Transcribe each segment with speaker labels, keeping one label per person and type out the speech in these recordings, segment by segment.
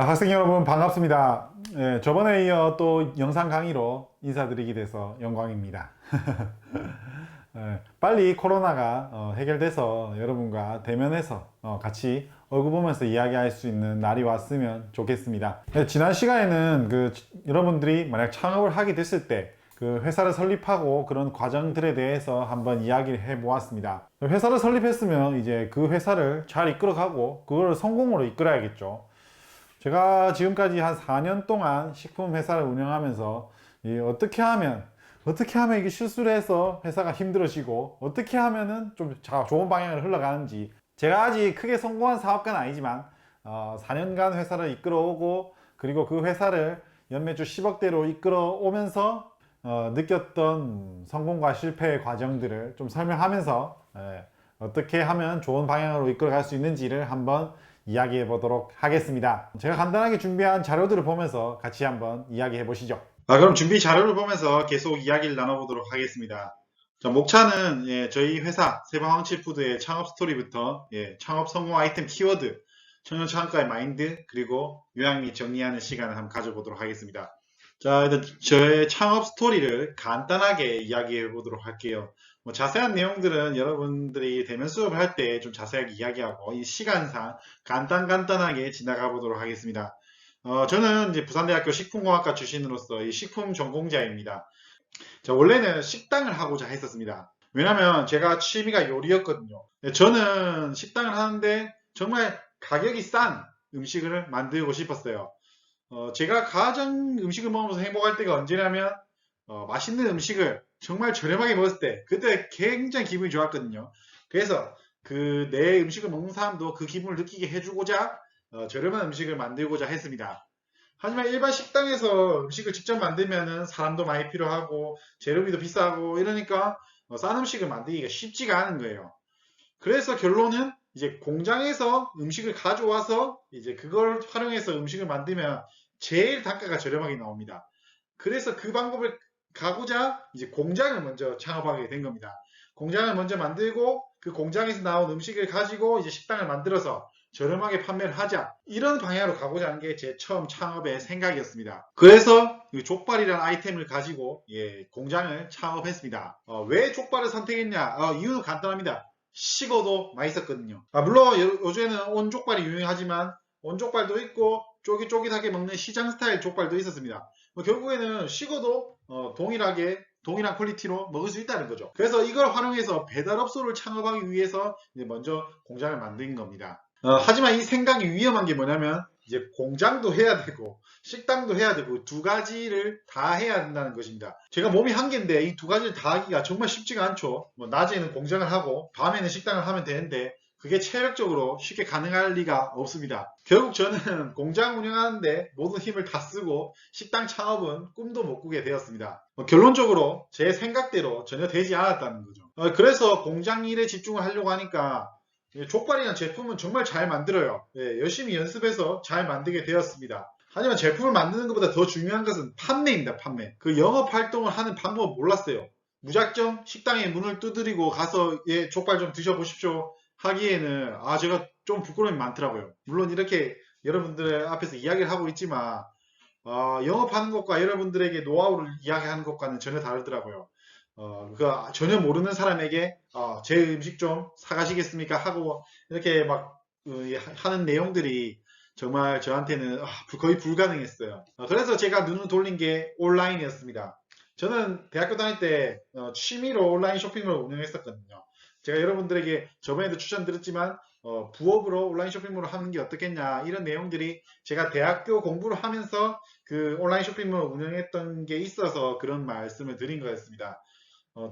Speaker 1: 학생 여러분 반갑습니다. 예, 저번에 이어 또 영상 강의로 인사드리게 돼서 영광입니다. 예, 빨리 코로나가 해결돼서 여러분과 대면해서 같이 얼굴 보면서 이야기할 수 있는 날이 왔으면 좋겠습니다. 예, 지난 시간에는 여러분들이 만약 창업을 하게 됐을 때 그 회사를 설립하고 그런 과정들에 대해서 한번 이야기를 해 보았습니다. 회사를 설립했으면 이제 그 회사를 잘 이끌어가고 그걸 성공으로 이끌어야겠죠. 제가 지금까지 한 4년 동안 식품 회사를 운영하면서 어떻게 하면 이게 실수를 해서 회사가 힘들어지고 어떻게 하면은 좀 좋은 방향으로 흘러가는지, 제가 아직 크게 성공한 사업가는 아니지만 4년간 회사를 이끌어오고 그리고 그 회사를 연매출 10억대로 이끌어오면서 느꼈던 성공과 실패의 과정들을 좀 설명하면서 어떻게 하면 좋은 방향으로 이끌어갈 수 있는지를 한번 이야기해 보도록 하겠습니다. 제가 간단하게 준비한 자료들을 보면서 같이 한번 이야기해 보시죠. 그럼 준비 자료를 보면서 계속 이야기를 나눠보도록 하겠습니다. 자, 목차는 저희 회사 세방황칠푸드의 창업 스토리부터 창업 성공 아이템 키워드, 청년 창업가의 마인드, 그리고 요약 및 정리하는 시간을 한번 가져보도록 하겠습니다. 자, 일단 저의 창업 스토리를 간단하게 이야기해 보도록 할게요. 뭐 자세한 내용들은 여러분들이 대면 수업을 할 때 좀 자세하게 이야기하고 이 시간상 간단하게 지나가 보도록 하겠습니다. 저는 이제 부산대학교 식품공학과 출신으로서 이 식품 전공자입니다. 자, 원래는 식당을 하고자 했었습니다. 왜냐면 제가 취미가 요리였거든요. 저는 식당을 하는데 정말 가격이 싼 음식을 만들고 싶었어요. 제가 가장 음식을 먹으면서 행복할 때가 언제냐면 맛있는 음식을 정말 저렴하게 먹었을 때 그때 굉장히 기분이 좋았거든요. 그래서 그 내 음식을 먹는 사람도 그 기분을 느끼게 해주고자 저렴한 음식을 만들고자 했습니다. 하지만 일반 식당에서 음식을 직접 만들면은 사람도 많이 필요하고 재료비도 비싸고 이러니까 싼 음식을 만들기가 쉽지가 않은 거예요. 그래서 결론은 이제 공장에서 음식을 가져와서 이제 그걸 활용해서 음식을 만들면 제일 단가가 저렴하게 나옵니다. 그래서 그 방법을 가고자 이제 공장을 먼저 창업하게 된 겁니다. 공장을 먼저 만들고 그 공장에서 나온 음식을 가지고 이제 식당을 만들어서 저렴하게 판매를 하자, 이런 방향으로 가고자 하는 게 제 처음 창업의 생각이었습니다. 그래서 족발이라는 아이템을 가지고 공장을 창업했습니다. 왜 족발을 선택했냐? 이유는 간단합니다. 식어도 맛있었거든요. 물론 요즘에는 온족발이 유행하지만 온족발도 있고 쫄깃쫄깃하게 먹는 시장 스타일 족발도 있었습니다. 결국에는 식어도 동일한 퀄리티로 먹을 수 있다는 거죠. 그래서 이걸 활용해서 배달업소를 창업하기 위해서 먼저 공장을 만든 겁니다. 하지만 이 생각이 위험한 게 뭐냐면 이제 공장도 해야 되고 식당도 해야 되고 두 가지를 다 해야 된다는 것입니다. 제가 몸이 한 개인데 이 두 가지를 다 하기가 정말 쉽지가 않죠. 낮에는 공장을 하고 밤에는 식당을 하면 되는데 그게 체력적으로 쉽게 가능할 리가 없습니다. 결국 저는 공장 운영하는데 모든 힘을 다 쓰고 식당 창업은 꿈도 못 꾸게 되었습니다. 결론적으로 제 생각대로 전혀 되지 않았다는 거죠. 그래서 공장 일에 집중을 하려고 하니까 족발이라는 제품은 정말 잘 만들어요. 열심히 연습해서 잘 만들게 되었습니다. 하지만 제품을 만드는 것보다 더 중요한 것은 판매입니다. 판매. 그 영업 활동을 하는 방법을 몰랐어요. 무작정 식당에 문을 두드리고 가서 족발 좀 드셔보십시오 하기에는 제가 좀 부끄러움이 많더라고요. 물론 이렇게 여러분들 앞에서 이야기를 하고 있지만 영업하는 것과 여러분들에게 노하우를 이야기하는 것과는 전혀 다르더라고요. 전혀 모르는 사람에게 제 음식 좀 사가시겠습니까? 하고 이렇게 막 하는 내용들이 정말 저한테는 거의 불가능했어요. 그래서 제가 눈을 돌린 게 온라인이었습니다. 저는 대학교 다닐 때 취미로 온라인 쇼핑을 운영했었거든요. 제가 여러분들에게 저번에도 추천드렸지만 부업으로 온라인 쇼핑몰을 하는 게 어떻겠냐, 이런 내용들이 제가 대학교 공부를 하면서 그 온라인 쇼핑몰 운영했던 게 있어서 그런 말씀을 드린 거였습니다.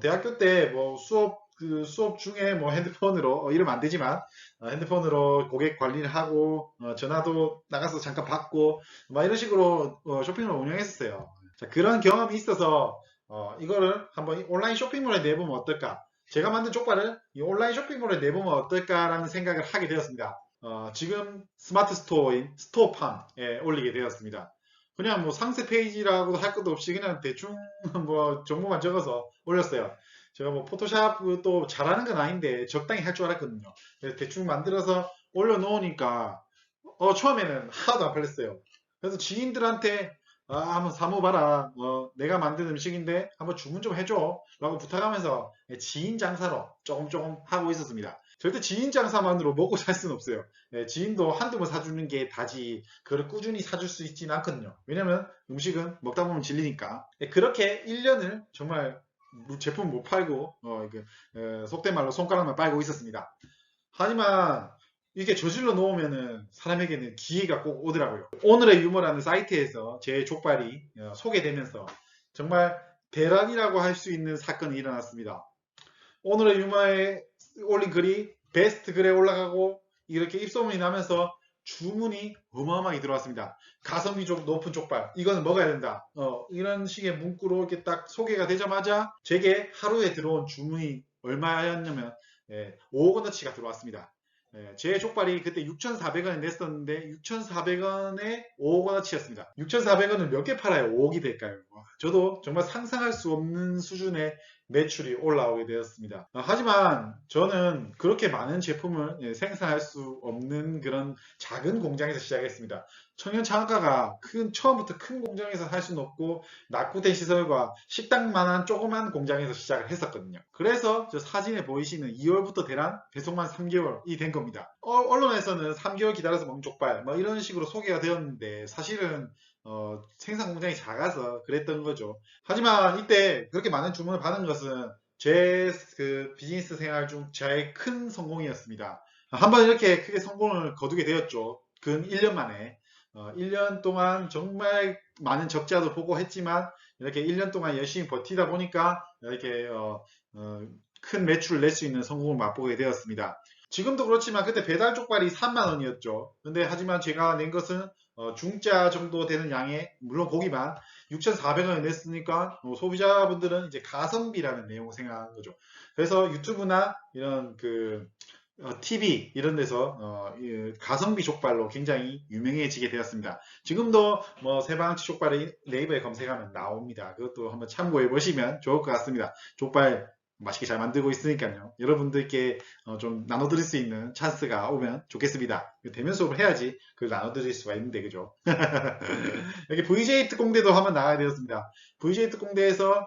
Speaker 1: 대학교 때 뭐 수업 중에 뭐 핸드폰으로, 이러면 안 되지만, 핸드폰으로 고객 관리를 하고, 전화도 나가서 잠깐 받고, 막 이런 식으로 쇼핑을 운영했었어요. 자, 그런 경험이 있어서, 이거를 한번 온라인 쇼핑몰에 내보면 어떨까? 제가 만든 족발을 이 온라인 쇼핑몰에 내보면 어떨까라는 생각을 하게 되었습니다. 지금 스마트 스토어인 스토어팜에 올리게 되었습니다. 그냥 뭐 상세 페이지라고 할 것도 없이 그냥 대충 뭐 정보만 적어서 올렸어요. 제가 뭐 포토샵도 잘하는 건 아닌데 적당히 할 줄 알았거든요. 그래서 대충 만들어서 올려놓으니까 처음에는 하나도 안 팔렸어요. 그래서 지인들한테 한번 사먹어봐라. 내가 만든 음식인데 한번 주문 좀 해줘. 라고 부탁하면서 지인 장사로 조금 조금 하고 있었습니다. 절대 지인 장사만으로 먹고 살 수는 없어요. 지인도 한두 번 사주는 게 다지, 그걸 꾸준히 사줄 수 있지는 않거든요. 왜냐면 음식은 먹다 보면 질리니까. 그렇게 1년을 정말 제품 못 팔고, 속된 말로 손가락만 빨고 있었습니다. 하지만 이게 저질러 놓으면은 사람에게는 기회가 꼭 오더라고요. 오늘의 유머라는 사이트에서 제 족발이 소개되면서 정말 대란이라고 할 수 있는 사건이 일어났습니다. 오늘의 유머에 올린 글이 베스트 글에 올라가고 이렇게 입소문이 나면서 주문이 어마어마하게 들어왔습니다. 가성비 좀 높은 족발, 이거는 먹어야 된다. 이런 식의 문구로 이렇게 딱 소개가 되자마자 제게 하루에 들어온 주문이 얼마였냐면 5억 원어치가 들어왔습니다. 제 족발이 그때 6,400원에 냈었는데 6,400원에 5억 원어치였습니다. 6,400원을 몇 개 팔아야 5억이 될까요? 저도 정말 상상할 수 없는 수준의 매출이 올라오게 되었습니다. 하지만 저는 그렇게 많은 제품을 생산할 수 없는 그런 작은 공장에서 시작했습니다. 청년 창업가가 처음부터 큰 공장에서 할 수는 없고 낙후된 시설과 식당만한 조그만 공장에서 시작을 했었거든요. 그래서 저 사진에 보이시는 2월부터 대란 배송만 3개월이 된 겁니다. 언론에서는 3개월 기다려서 먹는 족발 뭐 이런 식으로 소개가 되었는데 사실은 생산 공장이 작아서 그랬던 거죠. 하지만 이때 그렇게 많은 주문을 받은 것은 제 그 비즈니스 생활 중 제일 큰 성공이었습니다. 한번 이렇게 크게 성공을 거두게 되었죠. 근 1년 만에. 1년 동안 정말 많은 적자도 보고 했지만 이렇게 1년 동안 열심히 버티다 보니까 이렇게 큰 매출을 낼 수 있는 성공을 맛보게 되었습니다. 지금도 그렇지만 그때 배달 족발이 3만 원이었죠. 근데 하지만 제가 낸 것은 중짜 정도 되는 양의 물론 고기만 6,400원을 냈으니까 소비자분들은 이제 가성비라는 내용을 생각하는 거죠. 그래서 유튜브나 이런 TV 이런 데서 가성비 족발로 굉장히 유명해지게 되었습니다. 지금도 뭐 세방치 족발을 네이버에 검색하면 나옵니다. 그것도 한번 참고해 보시면 좋을 것 같습니다. 족발 맛있게 잘 만들고 있으니까요. 여러분들께 좀 나눠드릴 수 있는 찬스가 오면 좋겠습니다. 대면 수업을 해야지 그걸 나눠드릴 수가 있는데 그죠? 여기 VJ 특공대도 한번 나가야 되었습니다. VJ 특공대에서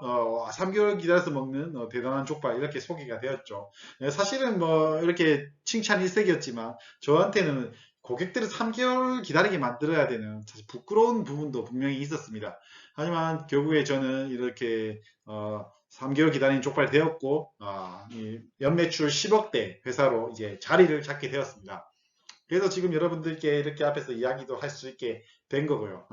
Speaker 1: 3개월 기다려서 먹는 대단한 족발 이렇게 소개가 되었죠. 사실은 뭐 이렇게 칭찬 일색이었지만 저한테는 고객들을 3개월 기다리게 만들어야 되는 사실 부끄러운 부분도 분명히 있었습니다. 하지만 결국에 저는 이렇게 3개월 기다린 족발 되었고 연매출 10억대 회사로 이제 자리를 잡게 되었습니다. 그래서 지금 여러분들께 이렇게 앞에서 이야기도 할 수 있게 된 거고요.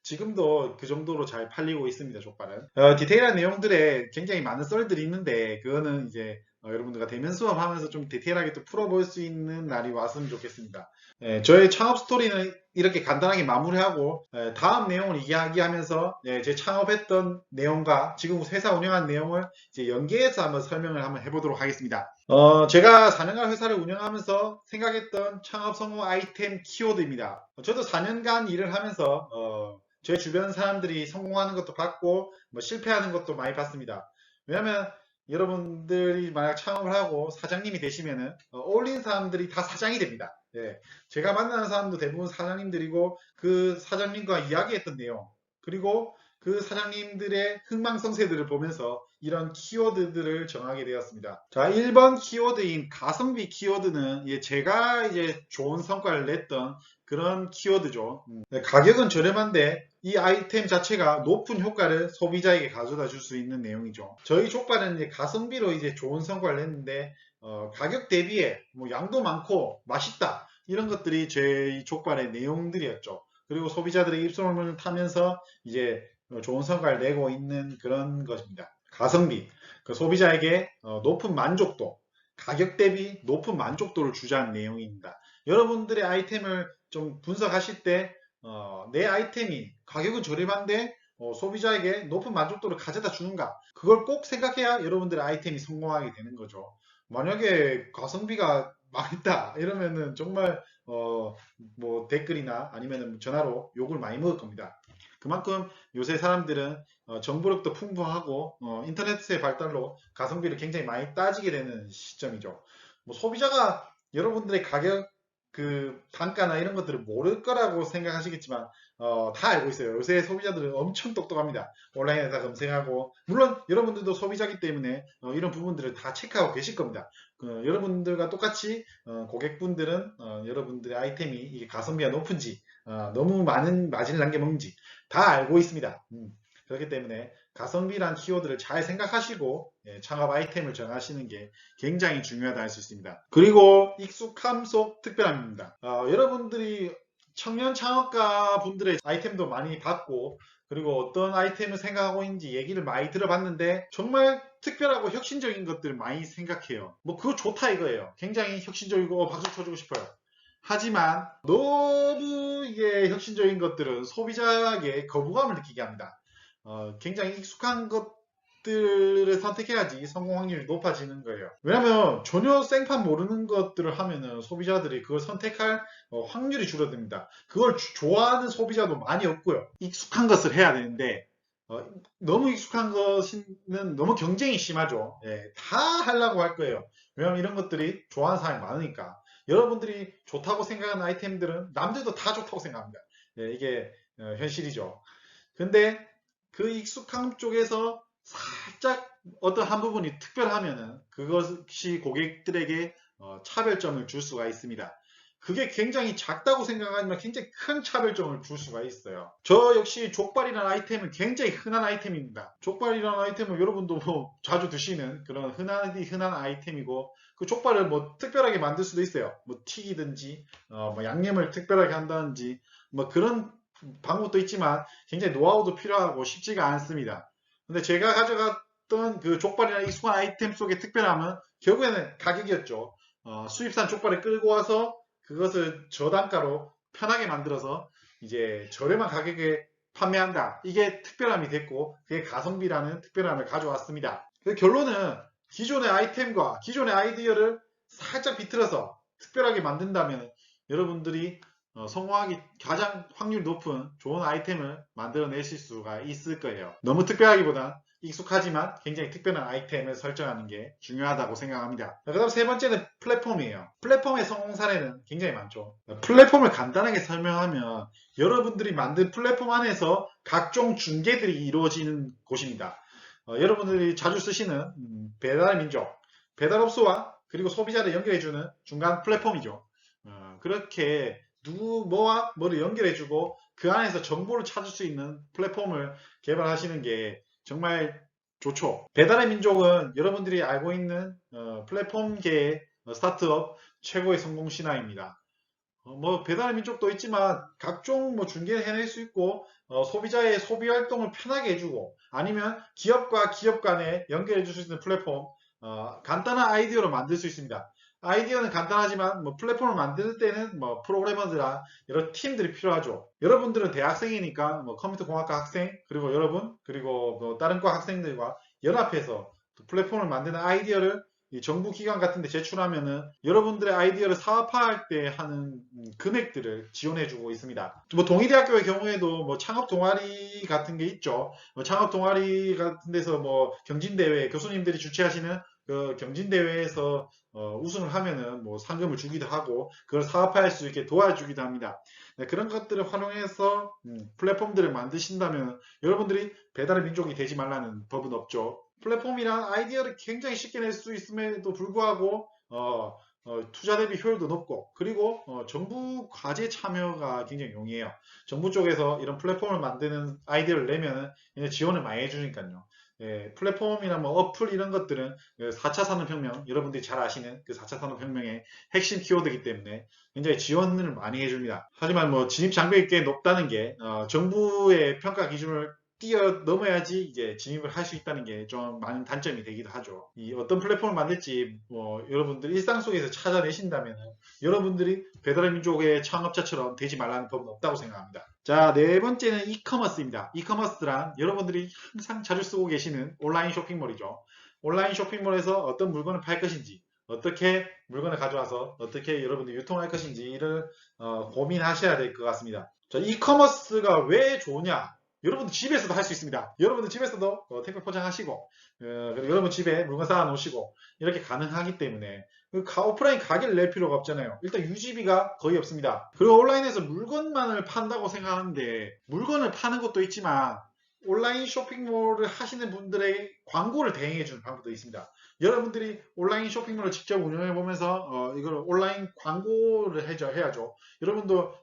Speaker 1: 지금도 그 정도로 잘 팔리고 있습니다, 족발은. 디테일한 내용들에 굉장히 많은 썰들이 있는데, 그거는 이제 여러분들과 대면 수업하면서 좀 디테일하게 또 풀어볼 수 있는 날이 왔으면 좋겠습니다. 저의 창업 스토리는 이렇게 간단하게 마무리하고, 다음 내용을 이야기하면서 제 창업했던 내용과 지금 회사 운영한 내용을 이제 연계해서 한번 설명을 한번 해보도록 하겠습니다. 제가 4년간 회사를 운영하면서 생각했던 창업 성공 아이템 키워드입니다. 저도 4년간 일을 하면서 제 주변 사람들이 성공하는 것도 봤고 뭐 실패하는 것도 많이 봤습니다. 왜냐하면 여러분들이 만약 창업을 하고 사장님이 되시면은 어울린 사람들이 다 사장이 됩니다. 예, 제가 만나는 사람도 대부분 사장님들이고 그 사장님과 이야기했던 내용 그리고 그 사장님들의 흥망성쇠들을 보면서 이런 키워드들을 정하게 되었습니다. 자, 1번 키워드인 가성비 키워드는 제가 이제 좋은 성과를 냈던 그런 키워드죠. 가격은 저렴한데 이 아이템 자체가 높은 효과를 소비자에게 가져다 줄 수 있는 내용이죠. 저희 족발은 이제 가성비로 이제 좋은 성과를 냈는데 가격 대비에 뭐 양도 많고 맛있다 이런 것들이 제 족발의 내용들이었죠. 그리고 소비자들의 입소문을 타면서 이제 좋은 성과를 내고 있는 그런 것입니다. 가성비, 그 소비자에게 높은 만족도, 가격 대비 높은 만족도를 주자는 내용입니다. 여러분들의 아이템을 좀 분석하실 때 내 아이템이 가격은 저렴한데 소비자에게 높은 만족도를 가져다 주는가 그걸 꼭 생각해야 여러분들의 아이템이 성공하게 되는 거죠. 만약에 가성비가 망했다 이러면은 정말 뭐 댓글이나 아니면 전화로 욕을 많이 먹을 겁니다. 그만큼 요새 사람들은 정보력도 풍부하고 인터넷의 발달로 가성비를 굉장히 많이 따지게 되는 시점이죠. 뭐 소비자가 여러분들의 가격 그 단가나 이런 것들을 모를 거라고 생각하시겠지만 다 알고 있어요. 요새 소비자들은 엄청 똑똑합니다. 온라인에다 검색하고 물론 여러분들도 소비자기 때문에 이런 부분들을 다 체크하고 계실 겁니다. 여러분들과 똑같이 고객분들은 여러분들의 아이템이 이게 가성비가 높은지 너무 많은 마진을 남겨먹는지 다 알고 있습니다. 그렇기 때문에 가성비란 키워드를 잘 생각하시고 창업 아이템을 정하시는 게 굉장히 중요하다 할 수 있습니다. 그리고 익숙함 속 특별함입니다. 여러분들이 청년 창업가 분들의 아이템도 많이 봤고 그리고 어떤 아이템을 생각하고 있는지 얘기를 많이 들어봤는데 정말 특별하고 혁신적인 것들을 많이 생각해요. 뭐 그거 좋다 이거예요. 굉장히 혁신적이고 박수 쳐주고 싶어요. 하지만 너무 이게 혁신적인 것들은 소비자에게 거부감을 느끼게 합니다. 굉장히 익숙한 것들을 선택해야지 성공 확률이 높아지는 거예요. 왜냐하면 전혀 생판 모르는 것들을 하면은 소비자들이 그걸 선택할 확률이 줄어듭니다. 그걸 좋아하는 소비자도 많이 없고요. 익숙한 것을 해야 되는데 너무 익숙한 것은 너무 경쟁이 심하죠. 예, 다 하려고 할 거예요. 왜냐하면 이런 것들이 좋아하는 사람이 많으니까. 여러분들이 좋다고 생각하는 아이템들은 남들도 다 좋다고 생각합니다. 예, 이게 현실이죠. 근데 그 익숙함 쪽에서 살짝 어떤 한 부분이 특별하면은 그것이 고객들에게 차별점을 줄 수가 있습니다. 그게 굉장히 작다고 생각하지만 굉장히 큰 차별점을 줄 수가 있어요. 저 역시 족발이라는 아이템은 굉장히 흔한 아이템입니다. 족발이라는 아이템은 여러분도 뭐 자주 드시는 그런 흔한 아이템이고 그 족발을 뭐 특별하게 만들 수도 있어요. 뭐 튀기든지 뭐 양념을 특별하게 한다든지 뭐 그런 방법도 있지만 굉장히 노하우도 필요하고 쉽지가 않습니다. 근데 제가 가져갔던 그 족발이나 익숙한 아이템 속의 특별함은 결국에는 가격이었죠. 수입산 족발을 끌고 와서 그것을 저단가로 편하게 만들어서 이제 저렴한 가격에 판매한다. 이게 특별함이 됐고 그게 가성비라는 특별함을 가져왔습니다. 그 결론은 기존의 아이템과 기존의 아이디어를 살짝 비틀어서 특별하게 만든다면 여러분들이 성공하기 가장 확률 높은 좋은 아이템을 만들어내실 수가 있을 거예요. 너무 특별하기보단 익숙하지만 굉장히 특별한 아이템을 설정하는 게 중요하다고 생각합니다. 그 다음 세 번째는 플랫폼이에요. 플랫폼의 성공 사례는 굉장히 많죠. 플랫폼을 간단하게 설명하면 여러분들이 만든 플랫폼 안에서 각종 중개들이 이루어지는 곳입니다. 여러분들이 자주 쓰시는 배달의 민족, 배달업소와 그리고 소비자를 연결해주는 중간 플랫폼이죠. 그렇게 뭐와 뭐를 연결해주고 그 안에서 정보를 찾을 수 있는 플랫폼을 개발하시는 게 정말 좋죠. 배달의 민족은 여러분들이 알고 있는 플랫폼계의 스타트업 최고의 성공 신화입니다. 뭐 배달의 민족도 있지만 각종 뭐 중개를 해낼 수 있고 소비자의 소비 활동을 편하게 해주고 아니면 기업과 기업 간에 연결해 줄 수 있는 플랫폼 간단한 아이디어로 만들 수 있습니다. 아이디어는 간단하지만 뭐 플랫폼을 만들 때는 뭐 프로그래머들이나 여러 팀들이 필요하죠. 여러분들은 대학생이니까 뭐 컴퓨터 공학과 학생 그리고 여러분 그리고 뭐 다른 과 학생들과 연합해서 플랫폼을 만드는 아이디어를 정부 기관 같은 데 제출하면은 여러분들의 아이디어를 사업화할 때 하는 금액들을 지원해주고 있습니다. 뭐 동의대학교의 경우에도 뭐 창업 동아리 같은 게 있죠. 뭐 창업 동아리 같은 데서 뭐 경진대회 교수님들이 주최하시는 그 경진대회에서 우승을 하면은 뭐 상금을 주기도 하고 그걸 사업화할 수 있게 도와주기도 합니다. 네, 그런 것들을 활용해서 플랫폼들을 만드신다면 여러분들이 배달의 민족이 되지 말라는 법은 없죠. 플랫폼이란 아이디어를 굉장히 쉽게 낼 수 있음에도 불구하고 투자 대비 효율도 높고 그리고 정부 과제 참여가 굉장히 용이해요. 정부 쪽에서 이런 플랫폼을 만드는 아이디어를 내면 지원을 많이 해주니까요. 예, 플랫폼이나 뭐 어플 이런 것들은 4차 산업혁명 여러분들이 잘 아시는 그 4차 산업혁명의 핵심 키워드이기 때문에 굉장히 지원을 많이 해줍니다. 하지만 뭐 진입 장벽이 꽤 높다는 게 정부의 평가 기준을 뛰어넘어야지 이제 진입을 할 수 있다는 게 좀 많은 단점이 되기도 하죠. 이 어떤 플랫폼을 만들지 뭐 여러분들 일상 속에서 찾아내신다면 여러분들이 배달의 민족의 창업자처럼 되지 말라는 법은 없다고 생각합니다. 자, 네 번째는 이커머스입니다. 이커머스란 여러분들이 항상 자주 쓰고 계시는 온라인 쇼핑몰이죠. 온라인 쇼핑몰에서 어떤 물건을 팔 것인지 어떻게 물건을 가져와서 어떻게 여러분들이 유통할 것인지를 고민하셔야 될 것 같습니다. 자, 이커머스가 왜 좋으냐? 여러분들 집에서도 할 수 있습니다. 여러분들 집에서도 택배 포장하시고 그리고 여러분 집에 물건 쌓아 놓으시고 이렇게 가능하기 때문에 오프라인 가게를 낼 필요가 없잖아요. 일단 유지비가 거의 없습니다. 그리고 온라인에서 물건만을 판다고 생각하는데 물건을 파는 것도 있지만 온라인 쇼핑몰을 하시는 분들의 광고를 대행해주는 방법도 있습니다. 여러분들이 온라인 쇼핑몰을 직접 운영해 보면서 이걸 온라인 광고를 해야죠. 여러분도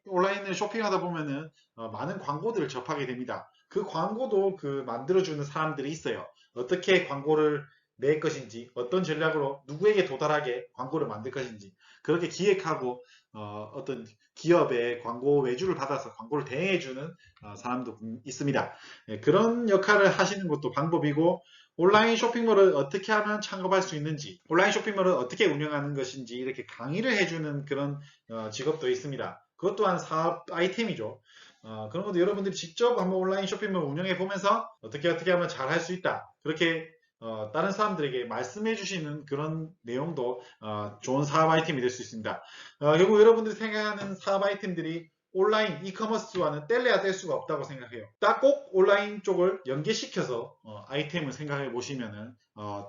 Speaker 1: 온라인을 쇼핑하다 보면은 많은 광고들을 접하게 됩니다. 그 광고도 만들어주는 사람들이 있어요. 어떻게 광고를 낼 것인지, 어떤 전략으로 누구에게 도달하게 광고를 만들 것인지 그렇게 기획하고 어떤 기업의 광고 외주를 받아서 광고를 대행해주는 사람도 있습니다. 그런 역할을 하시는 것도 방법이고 온라인 쇼핑몰을 어떻게 하면 창업할 수 있는지, 온라인 쇼핑몰을 어떻게 운영하는 것인지 이렇게 강의를 해주는 그런 직업도 있습니다. 그것 또한 사업 아이템이죠. 그런 것도 여러분들이 직접 한번 온라인 쇼핑몰 운영해 보면서 어떻게 하면 잘 할 수 있다. 그렇게 다른 사람들에게 말씀해 주시는 그런 내용도 좋은 사업 아이템이 될 수 있습니다. 결국 여러분들이 생각하는 사업 아이템들이 온라인 이커머스와는 뗄래야 뗄 수가 없다고 생각해요. 딱 꼭 온라인 쪽을 연계시켜서 아이템을 생각해 보시면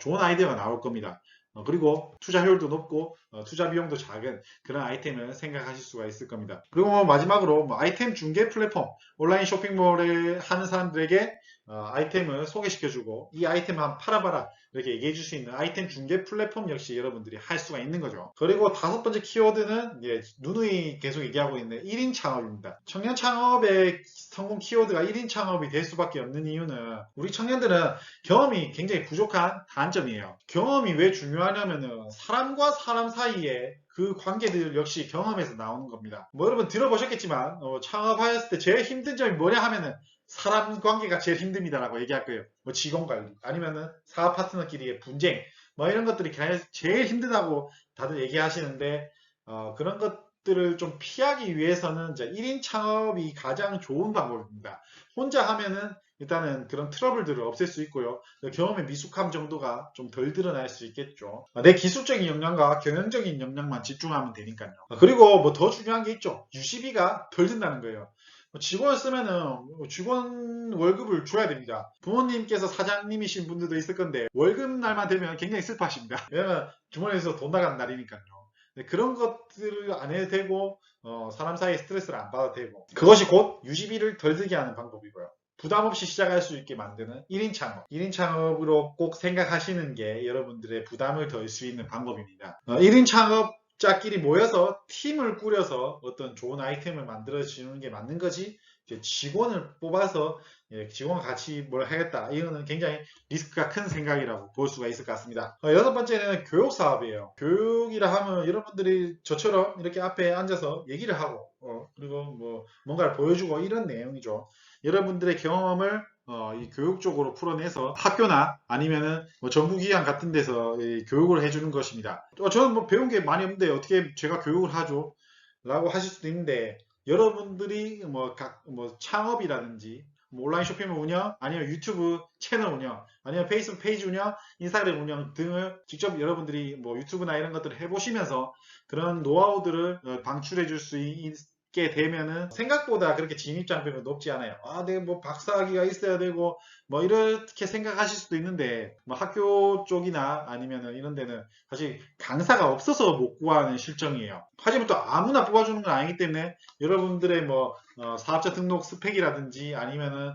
Speaker 1: 좋은 아이디어가 나올 겁니다. 그리고 투자 효율도 높고 투자 비용도 작은 그런 아이템을 생각하실 수가 있을 겁니다. 그리고 마지막으로 아이템 중개 플랫폼, 온라인 쇼핑몰을 하는 사람들에게 아이템을 소개시켜주고 이 아이템을 한번 팔아봐라 이렇게 얘기해 줄 수 있는 아이템 중개 플랫폼 역시 여러분들이 할 수가 있는 거죠. 그리고 다섯 번째 키워드는 누누이 계속 얘기하고 있는 1인 창업입니다. 청년 창업의 성공 키워드가 1인 창업이 될 수밖에 없는 이유는 우리 청년들은 경험이 굉장히 부족한 단점이에요. 경험이 왜 중요하냐면은 사람과 사람 사이에 그 관계들 역시 경험에서 나오는 겁니다. 뭐 여러분 들어보셨겠지만 창업하였을 때 제일 힘든 점이 뭐냐 하면은 사람 관계가 제일 힘듭니다라고 얘기할 거예요. 뭐 직원 관리 아니면은 사업 파트너끼리의 분쟁 뭐 이런 것들이 제일 힘들다고 다들 얘기하시는데 그런 것들을 좀 피하기 위해서는 이제 1인 창업이 가장 좋은 방법입니다. 혼자 하면은 일단은 그런 트러블들을 없앨 수 있고요. 경험의 미숙함 정도가 좀 덜 드러날 수 있겠죠. 내 기술적인 역량과 경영적인 역량만 집중하면 되니까요. 그리고 뭐 더 중요한 게 있죠. 유지비가 덜 든다는 거예요. 직원을 쓰면은 직원 월급을 줘야 됩니다. 부모님께서 사장님이신 분들도 있을 건데 월급 날만 되면 굉장히 슬퍼하십니다. 왜냐면 주머니에서 돈 나가는 날이니까요. 그런 것들을 안 해도 되고 사람 사이에 스트레스를 안 받아도 되고 그것이 곧 유지비를 덜 들게 하는 방법이고요. 부담 없이 시작할 수 있게 만드는 1인 창업. 1인 창업으로 꼭 생각하시는 게 여러분들의 부담을 덜 수 있는 방법입니다. 1인 창업자끼리 모여서 팀을 꾸려서 어떤 좋은 아이템을 만들어 주는 게 맞는 거지 직원을 뽑아서 직원과 같이 뭘 하겠다. 이거는 굉장히 리스크가 큰 생각이라고 볼 수가 있을 것 같습니다. 여섯 번째는 교육 사업이에요. 교육이라 하면 여러분들이 저처럼 이렇게 앞에 앉아서 얘기를 하고 그리고 뭐 뭔가를 보여주고 이런 내용이죠. 여러분들의 경험을 이 교육 쪽으로 풀어내서 학교나 아니면은 뭐 정부기관 같은 데서 교육을 해주는 것입니다. 저는 뭐 배운 게 많이 없는데 어떻게 제가 교육을 하죠? 라고 하실 수도 있는데 여러분들이 뭐 창업이라든지 뭐 온라인 쇼핑몰 운영, 아니면 유튜브 채널 운영, 아니면 페이스북 페이지 운영, 인스타그램 운영 등을 직접 여러분들이 뭐 유튜브나 이런 것들을 해보시면서 그런 노하우들을 방출해 줄 수 있게 되면은 생각보다 그렇게 진입장벽이 높지 않아요. 내가 뭐 박사학위가 있어야 되고 뭐 이렇게 생각하실 수도 있는데 뭐 학교 쪽이나 아니면은 이런 데는 사실 강사가 없어서 못 구하는 실정이에요. 하지만 또 아무나 뽑아주는 건 아니기 때문에 여러분들의 뭐 사업자 등록 스펙이라든지 아니면은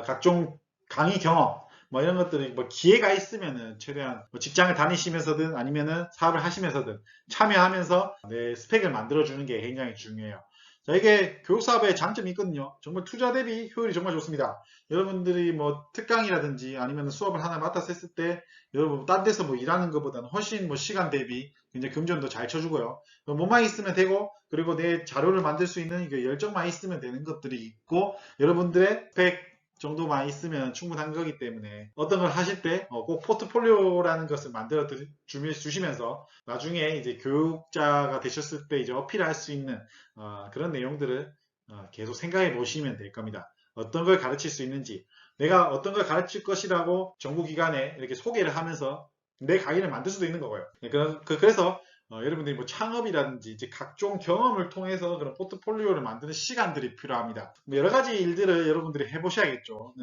Speaker 1: 각종 강의 경험 뭐 이런 것들이 뭐 기회가 있으면은 최대한 뭐 직장을 다니시면서든 아니면은 사업을 하시면서든 참여하면서 내 스펙을 만들어주는 게 굉장히 중요해요. 자, 이게 교육사업의 장점이 있거든요. 정말 투자 대비 효율이 정말 좋습니다. 여러분들이 뭐 특강이라든지 아니면 수업을 하나 맡아서 했을 때 여러분 딴 데서 뭐 일하는 것보다는 훨씬 뭐 시간 대비 굉장히 금전도 잘 쳐주고요. 뭐만 있으면 되고 그리고 내 자료를 만들 수 있는 이게 열정만 있으면 되는 것들이 있고 여러분들의 스펙 정도만 있으면 충분한 거기 때문에 어떤 걸 하실 때 꼭 포트폴리오라는 것을 만들어 주시면서 나중에 이제 교육자가 되셨을 때 이제 어필할 수 있는 그런 내용들을 계속 생각해 보시면 될 겁니다. 어떤 걸 가르칠 수 있는지 내가 어떤 걸 가르칠 것이라고 정부기관에 이렇게 소개를 하면서 내 강의를 만들 수도 있는 거고요. 그래서 여러분들이 뭐 창업이라든지 이제 각종 경험을 통해서 그런 포트폴리오를 만드는 시간들이 필요합니다. 뭐 여러 가지 일들을 여러분들이 해보셔야겠죠.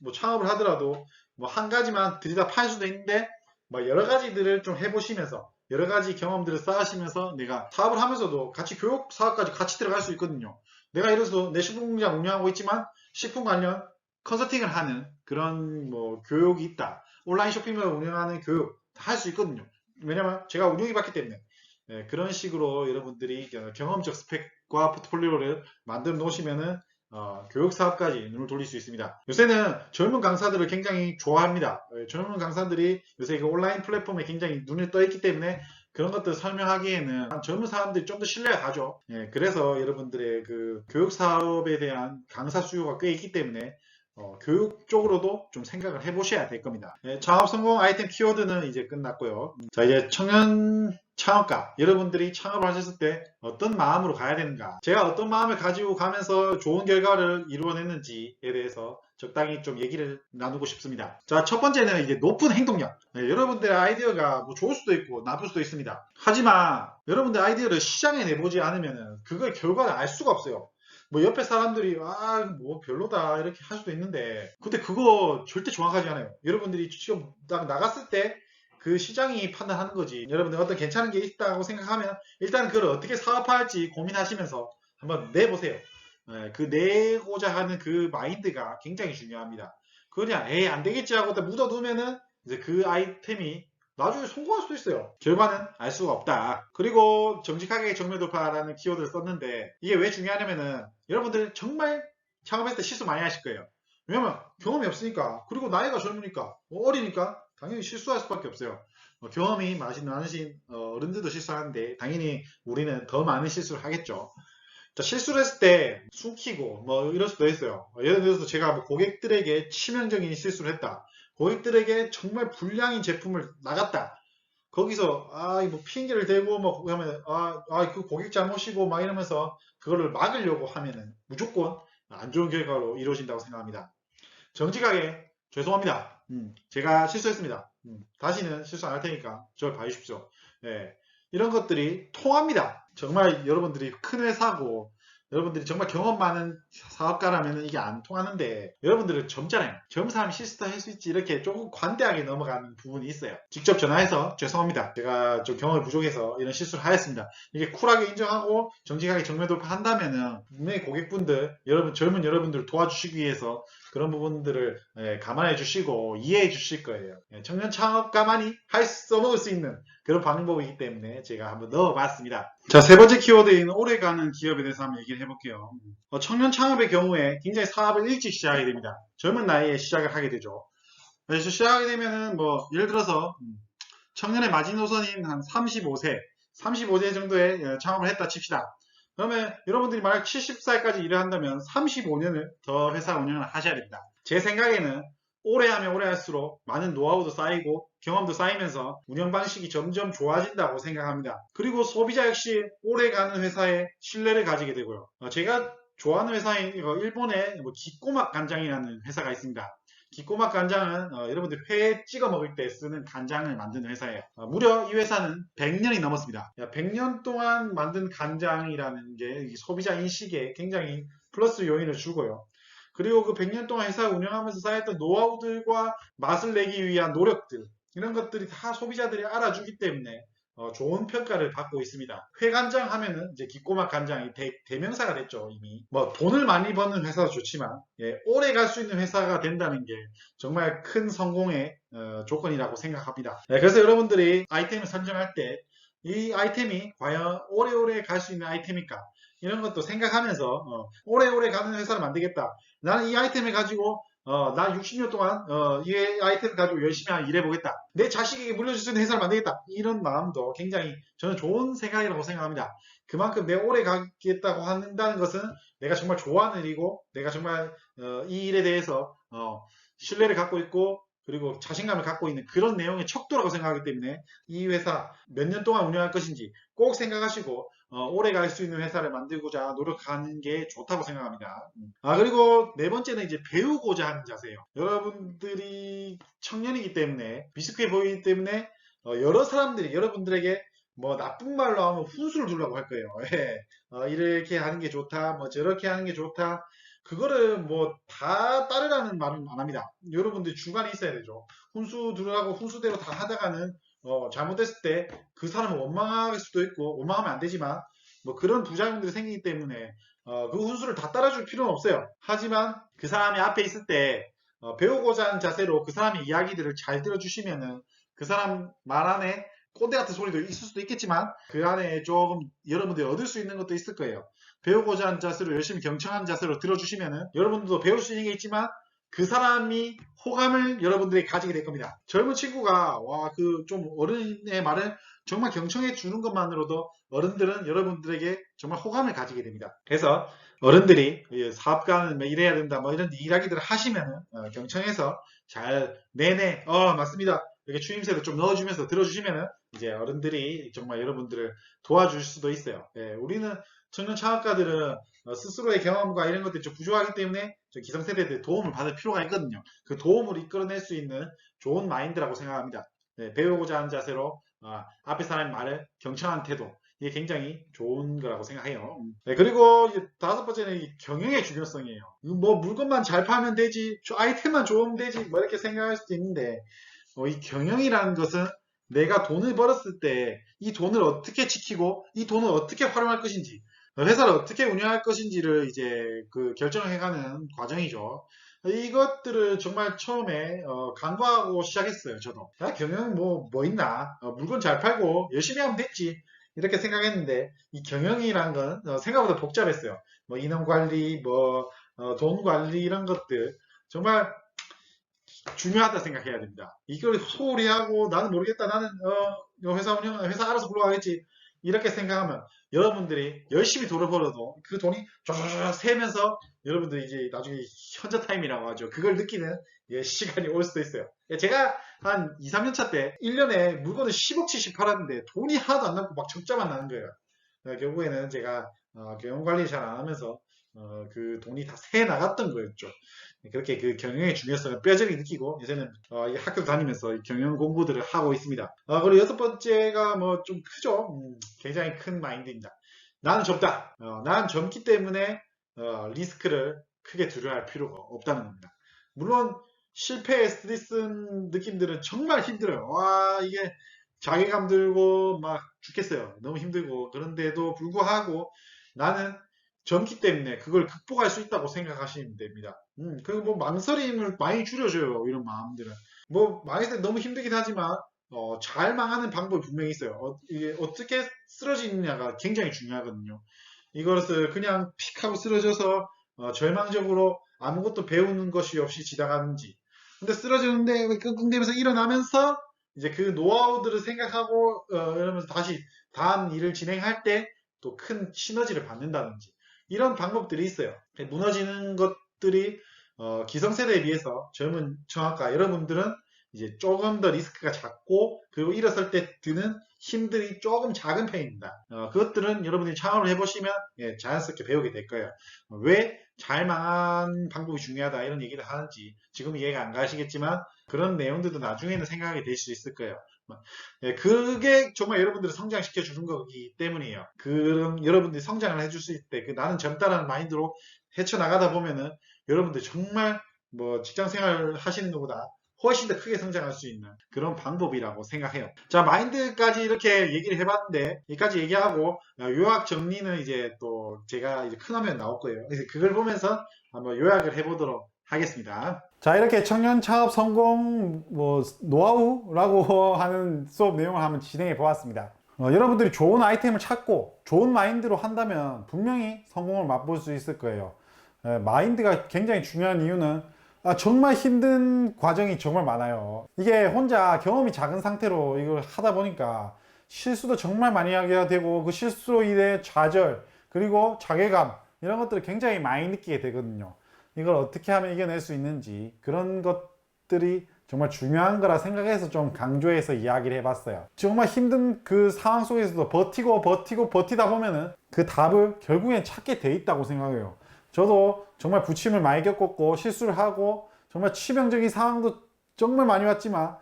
Speaker 1: 뭐 창업을 하더라도 뭐 한 가지만 들이다 팔 수도 있는데 뭐 여러 가지들을 좀 해보시면서 여러 가지 경험들을 쌓으시면서 내가 사업을 하면서도 같이 교육 사업까지 같이 들어갈 수 있거든요. 내가 예를 들어서 내 식품 공장 운영하고 있지만 식품 관련 컨설팅을 하는 그런 뭐 교육이 있다. 온라인 쇼핑몰을 운영하는 교육 다 할 수 있거든요. 왜냐면 제가 운영해 봤기 때문에. 그런 식으로 여러분들이 경험적 스펙과 포트폴리오를 만들어 놓으시면은 교육 사업까지 눈을 돌릴 수 있습니다. 요새는 젊은 강사들을 굉장히 좋아합니다. 젊은 강사들이 요새 그 온라인 플랫폼에 굉장히 눈에 떠 있기 때문에 그런 것들 설명하기에는 젊은 사람들이 좀 더 신뢰가 가죠. 그래서 여러분들의 그 교육 사업에 대한 강사 수요가 꽤 있기 때문에 교육 쪽으로도 좀 생각을 해보셔야 될 겁니다. 창업 성공 아이템 키워드는 이제 끝났고요. 자, 이제 청년 창업가, 여러분들이 창업을 하셨을 때 어떤 마음으로 가야 되는가? 제가 어떤 마음을 가지고 가면서 좋은 결과를 이루어냈는지에 대해서 적당히 좀 얘기를 나누고 싶습니다. 자, 첫 번째는 이제 높은 행동력. 여러분들의 아이디어가 뭐 좋을 수도 있고 나쁠 수도 있습니다. 하지만 여러분들 아이디어를 시장에 내보지 않으면 그걸 결과를 알 수가 없어요. 뭐 옆에 사람들이 뭐 별로다 이렇게 할 수도 있는데 근데 그거 절대 정확하지 않아요. 여러분들이 지금 딱 나갔을 때 그 시장이 판단하는 거지. 여러분들 어떤 괜찮은 게 있다고 생각하면 일단 그걸 어떻게 사업할지 고민하시면서 한번 내보세요. 그 내고자 하는 그 마인드가 굉장히 중요합니다. 그냥 에이 안 되겠지 하고 묻어두면은 이제 그 아이템이 나중에 성공할 수도 있어요. 결과는 알 수가 없다. 그리고 정직하게 정면 돌파라는 키워드를 썼는데 이게 왜 중요하냐면은 여러분들 정말 창업했을 때 실수 많이 하실 거예요. 왜냐면 경험이 없으니까 그리고 나이가 젊으니까 어리니까 당연히 실수할 수밖에 없어요. 경험이 많으신 어른들도 실수하는데 당연히 우리는 더 많은 실수를 하겠죠. 자, 실수를 했을 때 숨기고 뭐 이럴 수도 있어요. 예를 들어서 제가 뭐 고객들에게 치명적인 실수를 했다. 고객들에게 정말 불량인 제품을 나갔다. 거기서 뭐 핑계를 대고 뭐 하면 그 고객 잘못이고 막 이러면서 그거를 막으려고 하면은 무조건 안 좋은 결과로 이루어진다고 생각합니다. 정직하게 죄송합니다. 제가 실수했습니다. 다시는 실수 안 할 테니까 저를 봐주십시오. 예, 이런 것들이 통합니다. 정말 여러분들이 큰 회사고 여러분들이 정말 경험 많은 사업가라면 이게 안 통하는데 여러분들은 젊잖아요. 젊은 사람이 실수도 할 수 있지 이렇게 조금 관대하게 넘어가는 부분이 있어요. 직접 전화해서 죄송합니다. 제가 좀 경험이 부족해서 이런 실수를 하였습니다. 이게 쿨하게 인정하고 정직하게 정면 돌파한다면은 분명히 고객분들, 젊은 여러분들을 도와주시기 위해서 그런 부분들을 감안해 주시고 이해해 주실 거예요. 청년 창업가만이 써먹을 수 있는 그런 방법이기 때문에 제가 한번 넣어봤습니다. 자, 세 번째 키워드인 오래가는 기업에 대해서 한번 얘기를 해볼게요. 청년 창업의 경우에 굉장히 사업을 일찍 시작하게 됩니다. 젊은 나이에 시작을 하게 되죠. 그래서 시작하게 되면은 뭐 예를 들어서 청년의 마지노선인 한 35세 정도에 창업을 했다 칩시다. 그러면 여러분들이 만약 70살까지 일을 한다면 35년을 더 회사 운영을 하셔야 됩니다. 제 생각에는 오래 하면 오래 할수록 많은 노하우도 쌓이고 경험도 쌓이면서 운영 방식이 점점 좋아진다고 생각합니다. 그리고 소비자 역시 오래 가는 회사에 신뢰를 가지게 되고요. 제가 좋아하는 회사인 일본의 기꼬막 간장이라는 회사가 있습니다. 기꼬막 간장은 여러분들 회에 찍어 먹을 때 쓰는 간장을 만드는 회사예요. 무려 이 회사는 100년이 넘었습니다. 100년 동안 만든 간장이라는 게 소비자 인식에 굉장히 플러스 요인을 주고요. 그리고 그 100년 동안 회사를 운영하면서 쌓였던 노하우들과 맛을 내기 위한 노력들 이런 것들이 다 소비자들이 알아주기 때문에 좋은 평가를 받고 있습니다. 회간장 하면은 이제 기꼬막 간장이 대명사가 됐죠 이미. 뭐 돈을 많이 버는 회사도 좋지만 오래 갈 수 있는 회사가 된다는 게 정말 큰 성공의 조건이라고 생각합니다. 그래서 여러분들이 아이템을 선정할 때 이 아이템이 과연 오래오래 갈 수 있는 아이템일까? 이런 것도 생각하면서 오래오래 가는 회사를 만들겠다. 나는 이 아이템을 가지고 나 60년 동안 이 아이템을 가지고 열심히 일해보겠다. 내 자식에게 물려줄 수 있는 회사를 만들겠다. 이런 마음도 굉장히 저는 좋은 생각이라고 생각합니다. 그만큼 내가 오래 가겠다고 한다는 것은 내가 정말 좋아하는 일이고 내가 정말 이 일에 대해서 신뢰를 갖고 있고 그리고 자신감을 갖고 있는 그런 내용의 척도라고 생각하기 때문에 이 회사 몇 년 동안 운영할 것인지 꼭 생각하시고 오래 갈 수 있는 회사를 만들고자 노력하는 게 좋다고 생각합니다. 그리고 네 번째는 이제 배우고자 하는 자세예요. 여러분들이 청년이기 때문에 미숙해 보이기 때문에 여러 사람들이 여러분들에게
Speaker 2: 뭐 나쁜 말로 하면 훈수를 두려고 할 거예요. 예. 이렇게 하는 게 좋다, 뭐 저렇게 하는 게 좋다. 그거를 뭐 다 따르라는 말은 안 합니다. 여러분들 중간에 있어야 되죠. 훈수 두라고 훈수대로 다 하다가는 잘못됐을 때 그 사람은 원망할 수도 있고 원망하면 안 되지만 뭐 그런 부작용들이 생기기 때문에 그 훈수를 다 따라줄 필요는 없어요. 하지만 그 사람이 앞에 있을 때 배우고자 하는 자세로 그 사람의 이야기들을 잘 들어주시면은 그 사람 말 안에 꼰대 같은 소리도 있을 수도 있겠지만 그 안에 조금 여러분들이 얻을 수 있는 것도 있을 거예요. 배우고자 하는 자세로 열심히 경청하는 자세로 들어주시면은 여러분들도 배울 수 있는 게 있지만 그 사람이 호감을 여러분들이 가지게 될 겁니다. 젊은 친구가 와 그 좀 어른의 말을 정말 경청해 주는 것만으로도 어른들은 여러분들에게 정말 호감을 가지게 됩니다. 그래서 어른들이 사업가는 뭐 이래야 된다 뭐 이런 이야기들을 하시면은 경청해서 잘 네네 맞습니다 이렇게 추임새도 좀 넣어주면서 들어주시면은 이제 어른들이 정말 여러분들을 도와줄 수도 있어요. 예, 우리는 청년 창업가들은 스스로의 경험과 이런 것들이 좀 부족하기 때문에 기성세대들의 도움을 받을 필요가 있거든요. 그 도움을 이끌어낼 수 있는 좋은 마인드라고 생각합니다. 네, 배우고자 하는 자세로 앞에 사람의 말을 경청하는 태도 이게 굉장히 좋은 거라고 생각해요. 네, 그리고 이제 다섯 번째는 이 경영의 중요성이에요. 뭐 물건만 잘 팔면 되지, 아이템만 좋으면 되지, 뭐 이렇게 생각할 수도 있는데 이 경영이라는 것은 내가 돈을 벌었을 때 이 돈을 어떻게 지키고 이 돈을 어떻게 활용할 것인지 회사를 어떻게 운영할 것인지를 이제 그 결정해가는 과정이죠. 이것들을 정말 처음에 간과하고 시작했어요. 저도 경영 뭐 있나 물건 잘 팔고 열심히 하면 됐지 이렇게 생각했는데 이 경영이란 건 생각보다 복잡했어요. 뭐 인원 관리, 뭐 돈 관리 이런 것들 정말 중요하다 생각해야 됩니다. 이걸 소홀히 하고 나는 모르겠다. 나는 회사 운영 회사 알아서 굴러가겠지. 이렇게 생각하면 여러분들이 열심히 돈을 벌어도 그 돈이 쫙 새면서 여러분들이 이제 나중에 현자 타임이라고 하죠. 그걸 느끼는 시간이 올 수도 있어요. 제가 한 2, 3년 차 때 1년에 물건을 10억치씩 팔았는데 돈이 하나도 안 남고 막 적자만 나는 거예요. 결국에는 제가 경영 관리 잘 안 하면서 그 돈이 다 새 나갔던 거였죠. 그렇게 그 경영의 중요성을 뼈저리게 느끼고 요새는 이 학교 다니면서 경영 공부들을 하고 있습니다. 그리고 여섯 번째가 뭐 좀 크죠. 굉장히 큰 마인드입니다. 나는 젊다. 나는 젊기 때문에 리스크를 크게 두려워할 필요가 없다는 겁니다. 물론 실패의 스트레스 느낌들은 정말 힘들어요. 와 이게 자괴감 들고 막 죽겠어요. 너무 힘들고 그런데도 불구하고 나는 젊기 때문에 그걸 극복할 수 있다고 생각하시면 됩니다. 그뭐 망설임을 많이 줄여줘요. 이런 마음들은. 뭐 망했을 때 너무 힘들긴 하지만 잘 망하는 방법이 분명히 있어요. 이게 어떻게 쓰러지느냐가 굉장히 중요하거든요. 이것을 그냥 픽 하고 쓰러져서 절망적으로 아무것도 배우는 것이 없이 지나가는지. 근데 쓰러지는데 끙끙대면서 일어나면서 이제 그 노하우들을 생각하고 이러면서 다시 다음 일을 진행할 때 또 큰 시너지를 받는다든지 이런 방법들이 있어요. 무너지는 것들이 기성세대에 비해서 젊은 청학과 여러분들은 이제 조금 더 리스크가 작고 그리고 일어설 때 드는 힘들이 조금 작은 편입니다. 그것들은 여러분들이 창업을 해보시면 자연스럽게 배우게 될 거예요. 왜 잘 망한 방법이 중요하다 이런 얘기를 하는지 지금 이해가 안 가시겠지만 그런 내용들도 나중에는 생각하게 될 수 있을 거예요. 그게 정말 여러분들을 성장시켜 주는 거기 때문이에요. 그럼 여러분들이 성장을 해줄 수 있을 때, 나는 젊다라는 마인드로 헤쳐나가다 보면은 여러분들 정말 뭐 직장 생활 하시는 것보다 훨씬 더 크게 성장할 수 있는 그런 방법이라고 생각해요. 자, 마인드까지 이렇게 얘기를 해봤는데, 여기까지 얘기하고, 요약 정리는 이제 또 제가 이제 큰 화면 나올 거예요. 그래서 그걸 보면서 한번 요약을 해보도록 하겠습니다.
Speaker 1: 자, 이렇게 청년 창업 성공 뭐 노하우라고 하는 수업 내용을 한번 진행해 보았습니다. 여러분들이 좋은 아이템을 찾고 좋은 마인드로 한다면 분명히 성공을 맛볼 수 있을 거예요. 마인드가 굉장히 중요한 이유는 정말 힘든 과정이 정말 많아요. 이게 혼자 경험이 작은 상태로 이걸 하다 보니까 실수도 정말 많이 하게 되고 그 실수로 인해 좌절 그리고 자괴감 이런 것들을 굉장히 많이 느끼게 되거든요. 이걸 어떻게 하면 이겨낼 수 있는지 그런 것들이 정말 중요한 거라 생각해서 좀 강조해서 이야기를 해봤어요. 정말 힘든 그 상황 속에서도 버티다 보면은 그 답을 결국엔 찾게 돼 있다고 생각해요. 저도 정말 부침을 많이 겪었고 실수를 하고 정말 치명적인 상황도 정말 많이 왔지만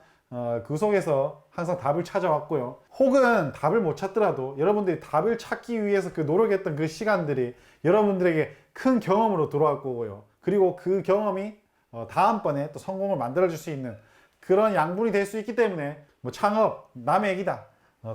Speaker 1: 그 속에서 항상 답을 찾아왔고요. 혹은 답을 못 찾더라도 여러분들이 답을 찾기 위해서 그 노력했던 그 시간들이 여러분들에게 큰 경험으로 돌아올 거고요. 그리고 그 경험이 다음번에 또 성공을 만들어줄 수 있는 그런 양분이 될 수 있기 때문에 뭐 창업 남의 얘기다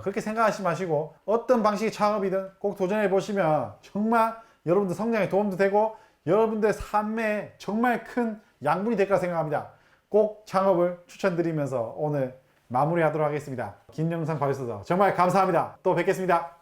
Speaker 1: 그렇게 생각하지 마시고 어떤 방식의 창업이든 꼭 도전해 보시면 정말 여러분들 성장에 도움도 되고 여러분들의 삶에 정말 큰 양분이 될 거라 생각합니다. 꼭 창업을 추천드리면서 오늘 마무리하도록 하겠습니다. 긴 영상 봐주셔서 정말 감사합니다. 또 뵙겠습니다.